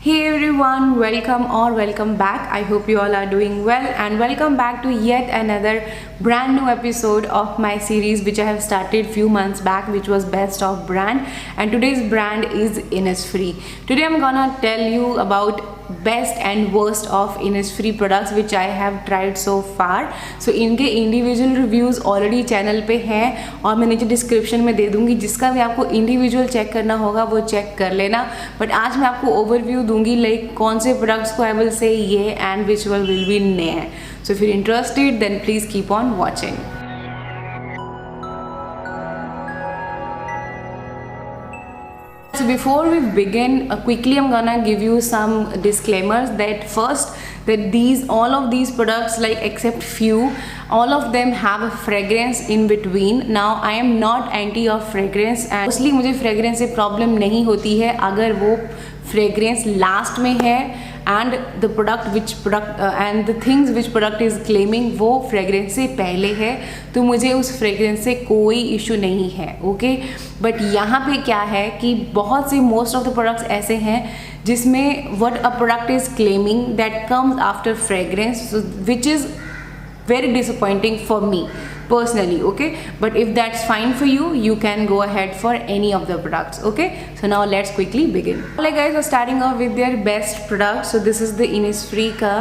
Hey everyone, welcome back. I hope you all are doing well and welcome back to yet another brand new episode of my series which I have started few months back, which was Best of Brand, and today's brand is Innisfree. Today I'm gonna tell you about best and worst of Innisfree products which I have tried so far. So इनके individual reviews already channel पे हैं और मैं नीचे description में दे दूंगी. जिसका भी आपको इंडिविजुअल चेक करना होगा वो चेक कर लेना. बट आज मैं आपको ओवरव्यू दूंगी लाइक कौन से प्रोडक्ट्स को आई विल से ये एंड विच विल बी ने. So if you interested then please keep on watching. So before we begin, quickly I'm gonna give you some disclaimers that first that all of these products, like except few, all of them have a fragrance in between. Now I am not anti of fragrance and mostly मुझे fragrance से problem नहीं होती है अगर वो fragrance last में है and the product and the things which product is claiming वो fragrance से पहले है, तो मुझे उस fragrance से कोई issue नहीं है. ओके बट यहाँ पे क्या है कि बहुत से most of the products ऐसे हैं जिसमें what a product is claiming that comes after fragrance, so which is very disappointing for me personally. Okay, but if that's fine for you, you can go ahead for any of the products. Okay, so now let's quickly begin. Alright guys, we're starting off with their best product. So this is the Innisfree का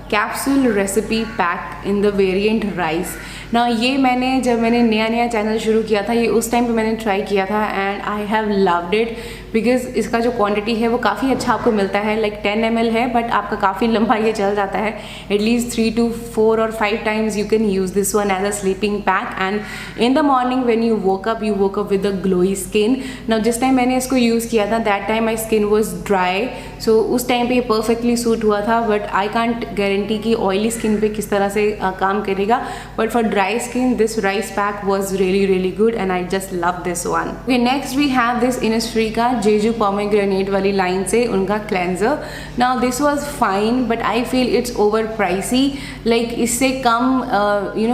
capsule recipe pack in the variant rice. ना ये जब मैंने नया channel शुरू किया था, ये उस टाइम पे मैंने ट्राई किया था and I have loved it because इसका जो क्वांटिटी है वो काफ़ी अच्छा आपको मिलता है. लाइक 10 ml है बट आपका काफ़ी लंबा ये चल जाता है. At least 3 to 4 or 5 times you can use this one as a sleeping pack and in the morning when you woke up with a glowy skin. Now जिस टाइम मैंने इसको यूज़ किया था that time my skin was dry, so उस time पे ये perfectly suit हुआ था. बट आई कांट गारंटी कि ऑयली स्किन पे किस तरह से काम करेगा. But for dry skin this rice pack was really good and I just love this one. Okay, next we have this Innisfree का जेजू पोमेग्रेनेट वाली लाइन से उनका cleanser. Now this was fine but I feel it's over pricey. Like इससे कम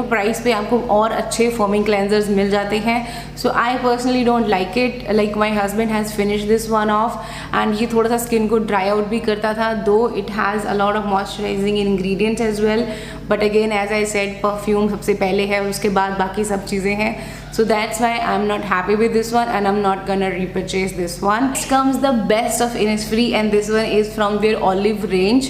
price पे आपको और अच्छे foaming cleansers मिल जाते हैं. So I personally don't like it. Like my husband has finish this one off and ये थोड़ा सा स्किन को ड्राई आउट भी करता था, though it has a lot of moisturising ingredients as well. But again as I said perfume सबसे पहले है, उसके बाद बाकी सब चीज़ें हैं. So that's why I'm not happy with this one and I'm not gonna repurchase this one. Next comes the best of Innisfree and this one is from their olive range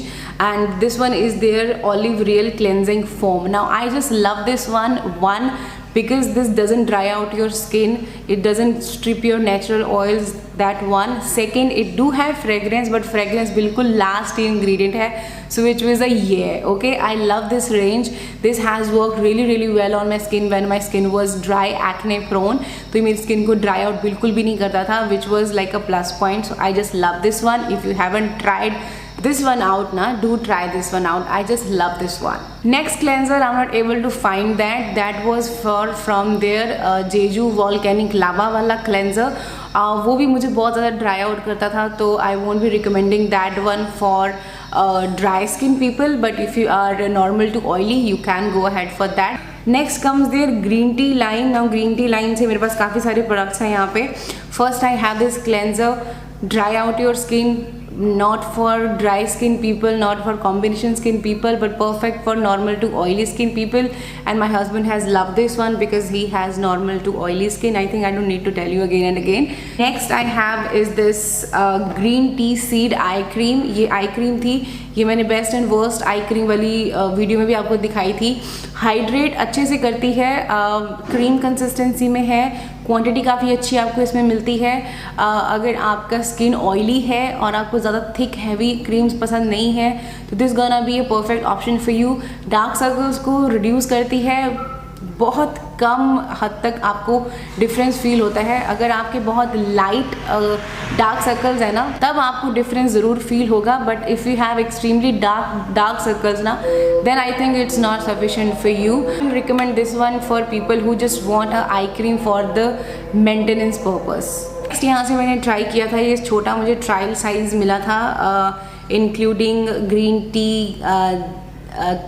and this one is their olive real cleansing foam. Now I just love this one because this doesn't dry out your skin, it doesn't strip your natural oils, that one. Second, it do have fragrance but fragrance बिल्कुल last ingredient है, so which was a yeah. Okay, I love this range. This has worked really well on my skin when my skin was dry, acne prone. तो मेरी skin को dry out बिल्कुल भी नहीं करता था, which was like a plus point. So I just love this one. If you haven't tried this one out na, do try this one out. I just love this one. Next cleanser I'm not able to find that was from their Jeju volcanic lava वाला cleanser. वो भी मुझे बहुत ज़्यादा dry out करता था, तो I won't be recommending that one for dry skin people. But if you are normal to oily you can go ahead for that. Next comes their green tea line. Now green tea line से मेरे पास काफ़ी सारे products हैं यहाँ पे. First I have this cleanser, dry out your skin, not for dry skin people, not for combination skin people, but perfect for normal to oily skin people. And my husband has loved this one because he has normal to oily skin. I think I don't need to tell you again and again. Next I have is this green tea seed eye cream. ये eye cream थी, ये मैंने best and worst eye cream वाली video में भी आपको दिखाई थी. हाइड्रेट अच्छे से करती है, क्रीम कंसिस्टेंसी में है, क्वांटिटी काफ़ी अच्छी आपको इसमें मिलती है. अगर आपका स्किन ऑयली है और आपको ज़्यादा थिक हैवी क्रीम्स पसंद नहीं है तो this gonna B a perfect option for you. Dark circles को रिड्यूस करती है, बहुत कम हद तक आपको डिफरेंस फील होता है. अगर आपके बहुत लाइट डार्क सर्कल्स है ना तब आपको डिफरेंस ज़रूर फील होगा. But if you have extremely dark circles ना then I think it's not sufficient for you. I recommend this one for people who just want a eye cream for the maintenance purpose. Next यहाँ से मैंने try किया था, ये छोटा मुझे trial size मिला था including green tea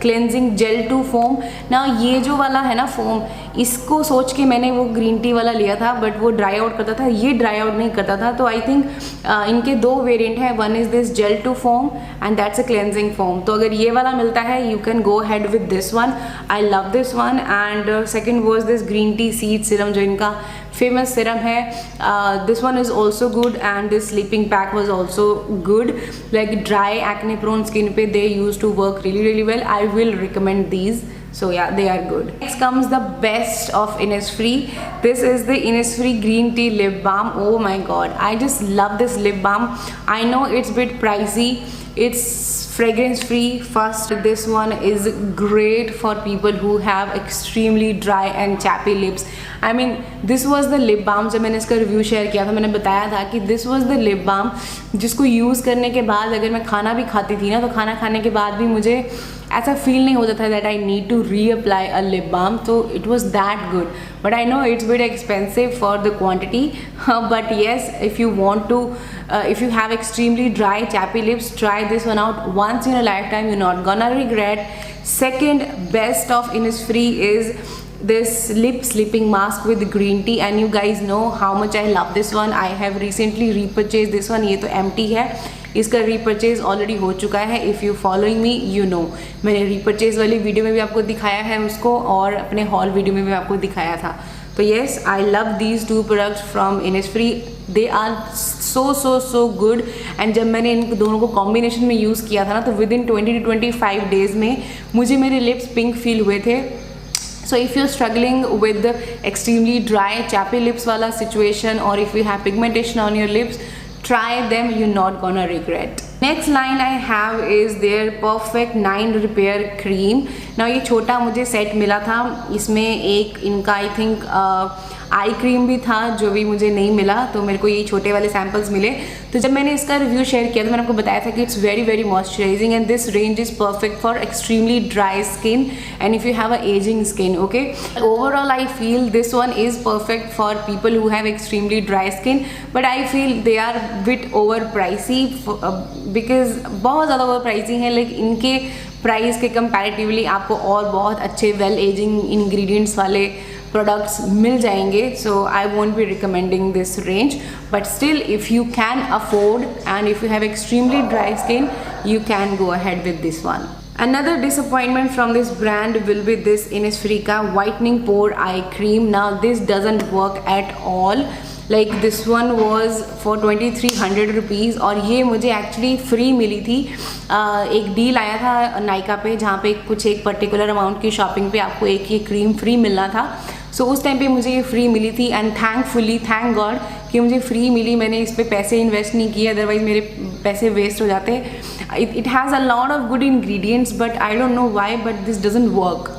cleansing gel to foam ना। ये जो वाला है ना फोम, इसको सोच के मैंने वो ग्रीन टी वाला लिया था, बट वो ड्राई आउट करता था, ये ड्राई आउट नहीं करता था। तो आई थिंक इनके दो वेरिएंट है, one is this gel to foam and that's a cleansing foam. तो अगर ये वाला मिलता है, you can go head with this one, I love this one. And second was this green tea seed serum, जो इनका famous serum है। This one is also good and this sleeping pack was also good, like dry acne prone skin पे they use to work really well. I will recommend these. So yeah, they are good. Next comes the best of Innisfree. This is the Innisfree green tea lip balm. Oh my god, I just love this lip balm. I know it's a bit pricey, it's fragrance free. First, this one is great for people who have extremely dry and chappy lips. I mean, this was the lip balm, जब मैंने इसका review share किया था, मैंने बताया था कि this was the lip balm जिसको यूज़ करने के बाद अगर मैं खाना भी खाती थी ना, तो खाना खाने के बाद भी मुझे ऐसा फील नहीं होता था that I need to reapply a lip balm. तो it was that good, but I know it's bit expensive for the quantity, but yes, if you want to if you have extremely dry chappy lips, try this one out once in a lifetime. You're not gonna regret. Second best of Innisfree is this lip sleeping mask with green tea, and you guys know how much I love this one. I have recently repurchased this one. ये तो empty है, इसका repurchase already हो चुका है। If you following me you know, मैंने repurchase वाली video में भी आपको दिखाया है उसको, और अपने हॉल वीडियो में भी आपको दिखाया था। तो yes, I love these two products from Innisfree. They are so good. And जब मैंने इन दोनों को कॉम्बिनेशन में यूज़ किया था ना, तो विद इन 20 to 25 डेज़ में मुझे मेरे लिप्स पिंक फील हुए थे। So if you're struggling with the extremely dry chappy lips wala situation, or if you have pigmentation on your lips, try them, you're not gonna regret. Next line I have is their Perfect 9 Repair Cream. Now ये छोटा मुझे set मिला था, इसमें एक इनका I think eye cream भी था जो भी मुझे नहीं मिला, तो मेरे को ये छोटे वाले सैम्पल्स मिले। तो जब मैंने इसका रिव्यू शेयर किया तो मैंने आपको बताया था कि it's very moisturising, and this range is perfect for extremely dry skin and if you have a ageing skin, okay. Overall I feel this one is perfect for people who have extremely dry skin, but I feel they are bit over pricey, because बहुत ज़्यादा over pricing है। Like इनके price के comparatively आपको और बहुत अच्छे well ageing ingredients वाले प्रोडक्ट्स मिल जाएंगे। So I won't be recommending this range, but still if you can afford and if you have extremely dry skin, you can go ahead with this one. Another disappointment from this brand will be this Innisfree ka whitening pore eye cream. Now this doesn't work at all. Like this one was for 2300 rupees, और ये मुझे actually free मिली थी। एक deal आया था नाइका पे, जहाँ पे कुछ एक पर्टिकुलर अमाउंट की शॉपिंग पे आपको एक ये क्रीम फ्री मिलना था। सो उस टाइम पे मुझे ये फ्री मिली थी, एंड थैंकफुली, थैंक गॉड कि मुझे फ्री मिली। मैंने इस पर पैसे इन्वेस्ट नहीं किए, अदरवाइज मेरे पैसे वेस्ट हो जाते। It has a lot of good ingredients, but I don't know why, but this doesn't work.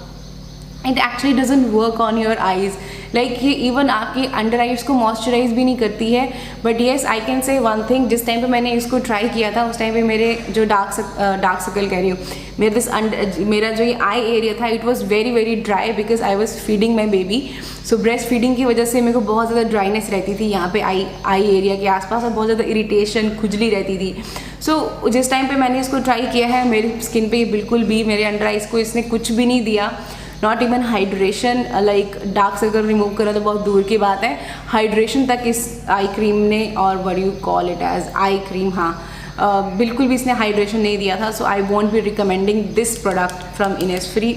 It actually doesn't work on your eyes. Like ये इवन आपकी अंडर आइज को मॉइस्चराइज भी नहीं करती है। But yes, I can say one thing, जिस time पे मैंने इसको ट्राई किया था, उस टाइम पे मेरे जो डार्क सर्कल कह रही हूँ, मेरा जो ये आई एरिया था, it was very dry because I was feeding my baby. So breast feeding की वजह से मेरे को बहुत ज़्यादा ड्राइनेस रहती थी यहाँ पे आई एरिया के आसपास, और बहुत ज़्यादा इरिटेशन, खुजली रहती थी। सो जिस टाइम पे मैंने इसको ट्राई किया है, मेरी स्किन पे बिल्कुल भी, मेरे अंडर आइज को इसने कुछ भी नहीं दिया। Not even hydration, like dark circle remove करा तो बहुत दूर की बात है, हाइड्रेशन तक इस आई क्रीम ने, और what you call it as eye cream, हाँ, बिल्कुल भी इसने हाइड्रेशन नहीं दिया था। So I won't be recommending this product from Innisfree,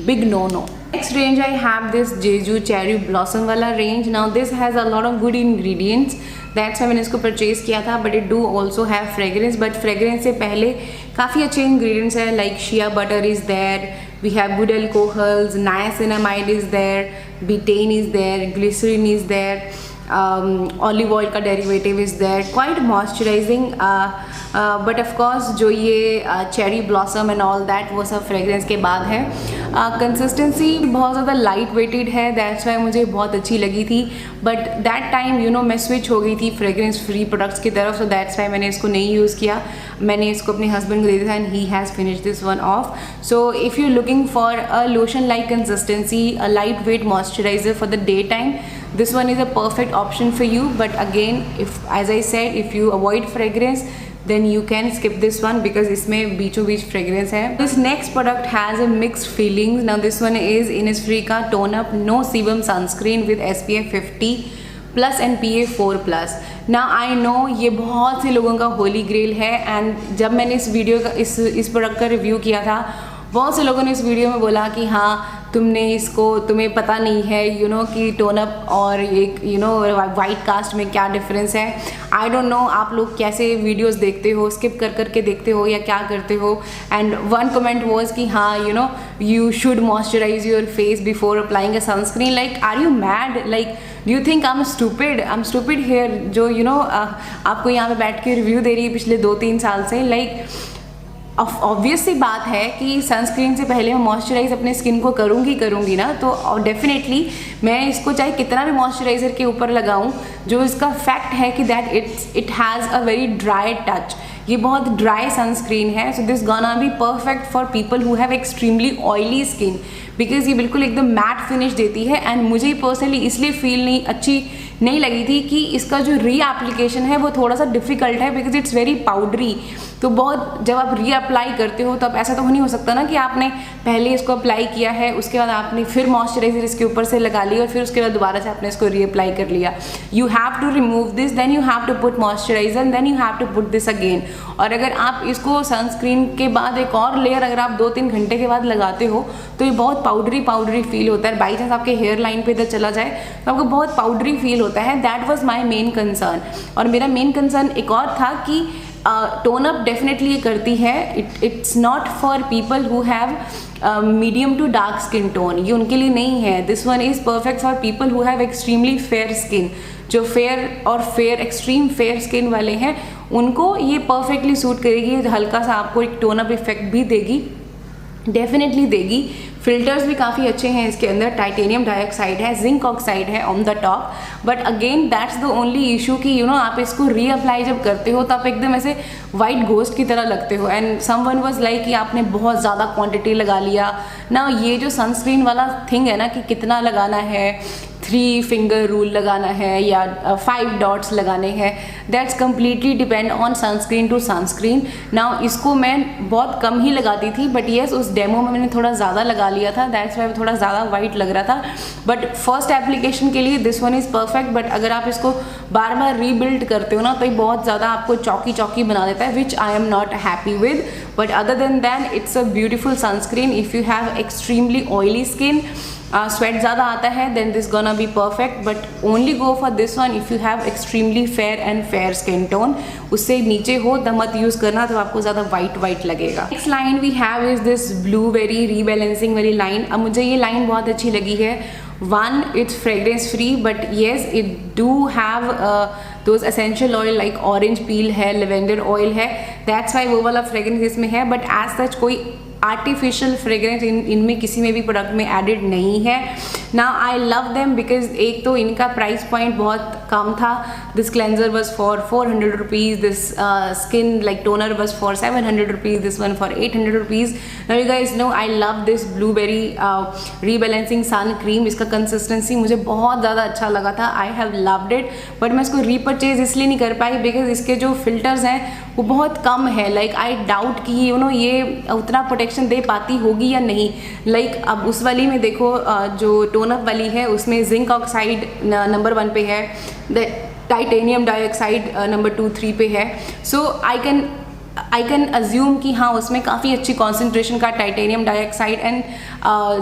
big no. Next range I have this Jeju cherry blossom वाला रेंज। Now this has a lot of good ingredients, that's why मैंने इसको परचेज किया था, but it do also have fragrance. But fragrance से पहले काफ़ी अच्छे इंग्रेडिएंट्स हैं, like Shia butter is there, we have good alcohols, niacinamide is there, betaine is there, glycerin is there, olive oil का derivative is there, quite moisturizing, but of course जो ये cherry blossom and all that वो सब fragrance के बाद है। Consistency बहुत ज़्यादा लाइट वेटेड है, दैट्स वाई मुझे बहुत अच्छी लगी थी। But that time you know मैं स्विच हो गई थी फ्रेग्रेंस फ्री प्रोडक्ट्स की तरफ, सो दैट्स वाई मैंने इसको नहीं यूज़ किया। मैंने इसको अपने हस्बैंड को दे दिया था, and he has finish this one of. So if you looking for a lotion like consistency, a light weight moisturiser for the day time, this one is a perfect option for you. But again, if, as I said, if you avoid fragrance, then you can skip this one because इसमें बीचों बीच fragrance है. This next product has a mixed feelings. Now this one is Innisfree का Tone Up No Sebum Sunscreen with SPF 50 plus and PA 4+. ना I know ये बहुत से लोगों का होली ग्रेल है, एंड जब मैंने इस वीडियो का इस प्रोडक्ट का रिव्यू किया था, बहुत से लोगों ने इस वीडियो में बोला कि हाँ तुम्हें पता नहीं है कि टोन अप और एक वाइट कास्ट में क्या डिफरेंस है. आई डोंट नो आप लोग कैसे वीडियोस देखते हो, स्किप करके देखते हो या क्या करते हो. एंड वन कमेंट वाज कि हाँ you should moisturise your face before applying a sunscreen. Like are you mad? Like do you think I am stupid here जो आपको यहाँ पे बैठ के रिव्यू दे रही है पिछले 2-3 साल से. लाइक ऑब्वियस सी बात है कि सनस्क्रीन से पहले मैं मॉइस्चराइज अपने स्किन को करूँगी ना, तो डेफिनेटली मैं इसको चाहे कितना भी मॉइस्चराइज़र के ऊपर लगाऊं, जो इसका फैक्ट है कि that it has a very dry touch. ये बहुत ड्राई सनस्क्रीन है. So this gonna be perfect for people who have extremely oily skin, because ये बिल्कुल एकदम मैट फिनिश देती है. एंड मुझे पर्सनली इसलिए फील अच्छी नहीं लगी थी कि इसका जो री एप्लीकेशन है वो थोड़ा सा डिफ़िकल्ट है, बिकॉज इट्स वेरी पाउडरी. तो बहुत जब आप री अप्लाई करते हो तब ऐसा तो नहीं हो सकता ना कि आपने पहले इसको अप्लाई किया है, उसके बाद आपने फिर मॉइस्चराइजर इसके ऊपर से लगा लिया और फिर उसके बाद दोबारा से आपने इसको री अप्लाई कर लिया. You have to remove this, then you have to put moisturiser, then you have to put this again. और अगर आप इसको सनस्क्रीन के बाद एक और लेयर अगर आप 2-3 घंटे के बाद लगाते हो तो ये बहुत पाउडरी फील होता है. बाई चांस आपके हेयर लाइन पे इधर चला जाए तो आपको बहुत पाउडरी फील होता है. That was my main concern. और मेरा मेन कंसर्न एक और था कि टोन अप डेफिनेटली ये करती है. It's not for people who have medium to dark skin tone, ये उनके लिए नहीं है. This one is perfect for people who have extremely fair skin. जो फेयर एक्सट्रीम फेयर स्किन वाले हैं उनको ये परफेक्टली सूट करेगी. हल्का सा आपको एक टोन अप इफेक्ट भी देगी, डेफिनेटली देगी. फिल्टर्स भी काफ़ी अच्छे हैं इसके अंदर. टाइटेनियम डाइऑक्साइड है, जिंक ऑक्साइड है on the top. But again that's the only issue कि आप इसको री अप्लाई जब करते हो तो आप एकदम ऐसे वाइट घोस्ट की तरह लगते हो. एंड समवन वाज लाइक कि आपने बहुत ज़्यादा क्वांटिटी लगा लिया ना. ये जो सनस्क्रीन वाला थिंग है ना कि कितना लगाना है, 3 फिंगर रूल लगाना है या 5 डॉट्स लगाने हैं, that's completely depend on sunscreen to sunscreen. Now इसको मैं बहुत कम ही लगाती थी, बट येस उस डेमो में मैंने थोड़ा ज़्यादा लगा लिया था, दैट्स वाई थोड़ा ज़्यादा वाइट लग रहा था. बट फर्स्ट एप्लीकेशन के लिए this one is perfect. But अगर आप इसको बार बार रीबिल्ड करते हो ना तो ये बहुत ज़्यादा आपको चौकी बना देता है, which I am not happy with. But other than that it's a beautiful sunscreen. If you have extremely oily skin, sweat ज़्यादा आता है, then this gonna be perfect. But only go for this one if you have extremely fair and fair skin tone. उससे नीचे हो तब मत use करना, तो आपको ज़्यादा वाइट लगेगा. Next line we have is this blueberry rebalancing वाली लाइन. अब मुझे ये लाइन बहुत अच्छी लगी है. One, it's fragrance free, but yes it do have those essential oil like orange peel है, लेवेंडर ऑयल है. दैट्स वाई वो वाला फ्रेग्रेंस इसमें है. बट एज सच कोई आर्टिफिशियल फ्रेग्रेंस इनमें किसी में भी प्रोडक्ट में एडिड नहीं है. ना आई लव देम बिकॉज एक तो इनका प्राइस पॉइंट बहुत कम था. This cleanser was for 400 rupees, this skin like toner was for 700 rupees, this one for 800 rupees. Now you guys know I love this blueberry rebalancing sun cream. इसका consistency मुझे बहुत ज़्यादा अच्छा लगा था. I have loved it. But मैं इसको repurchase इसलिए नहीं कर पाई बिकॉज इसके जो फिल्टर्स हैं वो बहुत कम है. लाइक आई डाउट कि ये उतना प्रोटेक्शन दे पाती होगी या नहीं. लाइक अब उस वाली में देखो जो टोनअप वाली है उसमें जिंक ऑक्साइड नंबर 1 पे है, द टाइटेनियम डाइऑक्साइड नंबर 2-3 पे है. सो आई कैन अज्यूम कि हाँ उसमें काफ़ी अच्छी कॉन्सेंट्रेशन का titanium dioxide and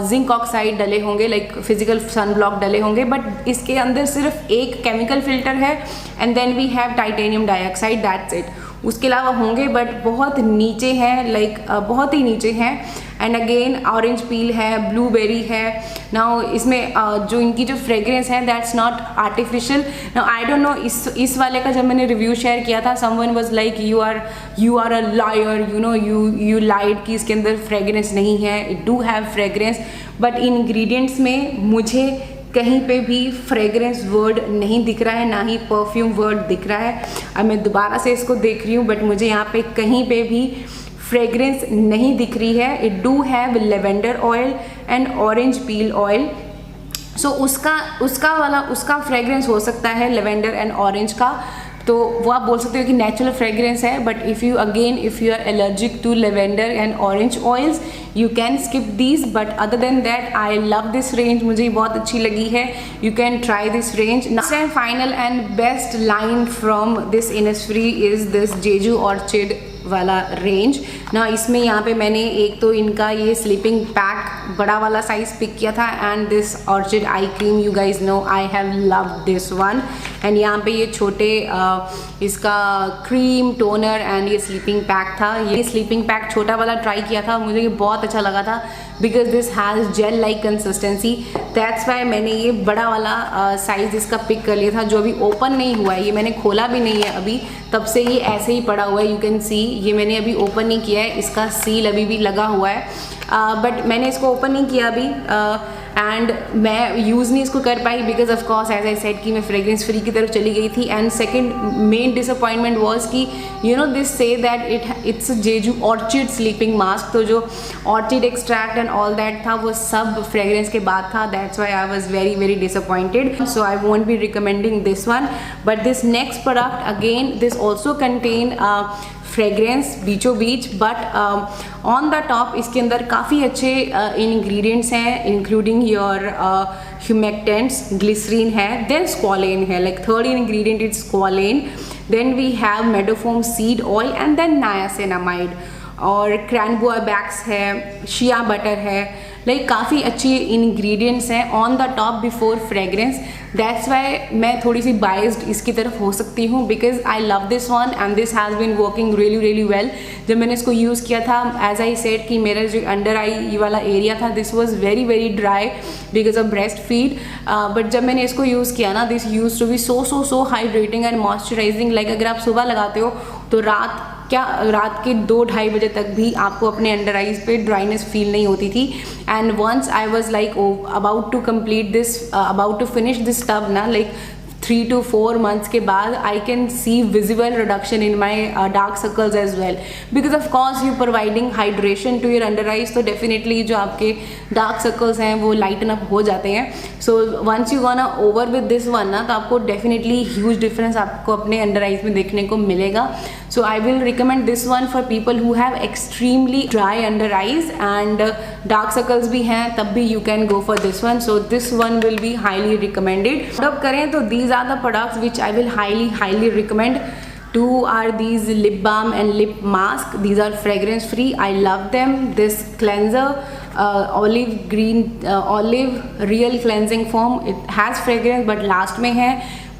zinc oxide डले होंगे, लाइक फिजिकल सन ब्लॉक डले होंगे. बट इसके अंदर सिर्फ एक केमिकल फिल्टर है and then we have titanium dioxide, that's it. उसके अलावा होंगे बट बहुत नीचे हैं, लाइक बहुत ही नीचे हैं. एंड अगेन ऑरेंज पील है, ब्लूबेरी है. नाउ इसमें जो इनकी जो फ्रेग्रेंस है that's not artificial. Now I don't know इस वाले का जब मैंने रिव्यू शेयर किया था someone was like you are a liar, you lied कि इसके अंदर फ्रेग्रेंस नहीं है. It do have fragrance but ingredients में मुझे कहीं पे भी फ्रेग्रेंस वर्ड नहीं दिख रहा है, ना ही परफ्यूम वर्ड दिख रहा है. अब मैं दोबारा से इसको देख रही हूँ बट मुझे यहाँ पे कहीं पे भी फ्रेग्रेंस नहीं दिख रही है. It do have lavender oil and orange peel oil. So उसका फ्रेग्रेंस हो सकता है लेवेंडर एंड ऑरेंज का. तो वो आप बोल सकते हो कि नेचुरल फ्रेग्रेंस है, but if you are allergic to lavender and orange oils you can skip these, but other than that I love this range, मुझे बहुत अच्छी लगी है, you can try this range. Next and final and best line from this Innisfree is this Jeju orchid वाला range ना। इसमें यहाँ पे मैंने एक तो इनका ये स्लीपिंग पैक बड़ा वाला साइज पिक किया था, and this orchid eye cream, you guys know I have loved this one. And यहाँ पे ये छोटे इसका क्रीम टोनर एंड ये स्लीपिंग पैक था। ये स्लीपिंग पैक छोटा वाला ट्राई किया था, मुझे ये बहुत अच्छा लगा था because this has gel like consistency, that's why मैंने ये बड़ा वाला साइज़ इसका पिक कर लिया था, जो अभी ओपन नहीं हुआ है, ये मैंने खोला भी नहीं है अभी, तब से ये ऐसे ही पड़ा हुआ है, यू कैन सी, ये मैंने अभी ओपन नहीं किया है, इसका सील अभी भी लगा हुआ है, बट मैंने इसको ओपन नहीं किया अभी, एंड मैं यूज़ नहीं इसको कर पाई because of course as I said कि मैं फ्रेग्रेंस फ्री की तरफ चली गई थी। And second main disappointment was कि you know this say that it's Jeju orchid sleeping mask, तो जो orchid extract and all that था वो सब फ्रेग्रेंस के बाद था, that's why I was very very disappointed, so I won't be recommending this one. But this next product again this also contain fragrance बीचों बीच, बट ऑन द टॉप इसके अंदर काफ़ी अच्छे इंग्रेडिएंट्स हैं, इंक्लूडिंग योर ह्यूमेक्टेंट्स, ग्लिसरीन है, then squalane है, like third ingredient is squalane, then we have meadowfoam seed oil and then niacinamide, और क्रैनबुआ बैक्स है, शिया बटर है, लाइक काफ़ी अच्छी इंग्रेडिएंट्स हैं on the top before fragrance, that's why मैं थोड़ी सी बाइज्ड इसकी तरफ हो सकती हूँ because I love this one and this has been working really really well. जब मैंने इसको यूज़ किया था, एज आई सेड कि मेरा जो अंडर आई वाला एरिया था this was very very dry because of breast feed, but जब मैंने इसको यूज़ किया ना this used to be so hydrating and moisturising, like अगर आप सुबह लगाते हो तो रात के 2-2:30 बजे तक भी आपको अपने अंडर आइज पे ड्राइनेस फील नहीं होती थी। And once I was like about to finish this tub ना, लाइक 3 to 4 months के बाद I can see visible reduction in my dark circles as well, because of course you providing hydration to your under eyes, तो definitely जो आपके dark circles हैं वो lighten up हो जाते हैं। So once you gonna over with this one ना, तो आपको डेफिनेटली ह्यूज डिफरेंस आपको अपने अंडर आइज में देखने को मिलेगा। So I will recommend this one for people who have extremely dry under eyes and dark circles भी हैं, तब भी you can go for this one, so this one will be highly recommended. अब करें तो these are the products which I will highly recommend. Two are these lip balm and lip mask. These are fragrance free. I love them. This cleanser, olive real cleansing foam. It has fragrance but last में है,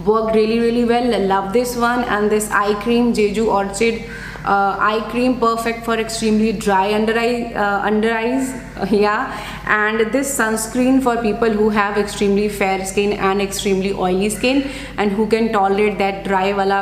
worked really well. I love this one. And this eye cream, Jeju Orchid eye cream, perfect for extremely dry under eyes, yeah. And this sunscreen for people who have extremely fair skin and extremely oily skin and who can tolerate that dry wala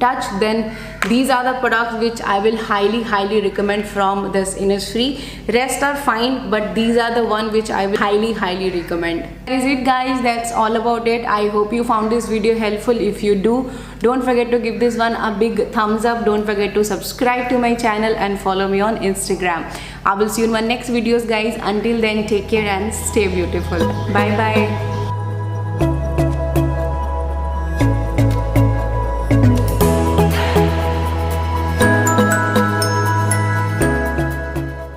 touch, then these are the products which I will highly recommend from this Innisfree. Rest are fine, but these are the one which I will highly recommend. That is it guys, that's all about it. I hope you found this video helpful. If you do, don't forget to give this one a big thumbs up. Don't forget to subscribe to my channel and follow me on Instagram. I will see you in my next videos guys. Until then, take care and stay beautiful. Bye bye.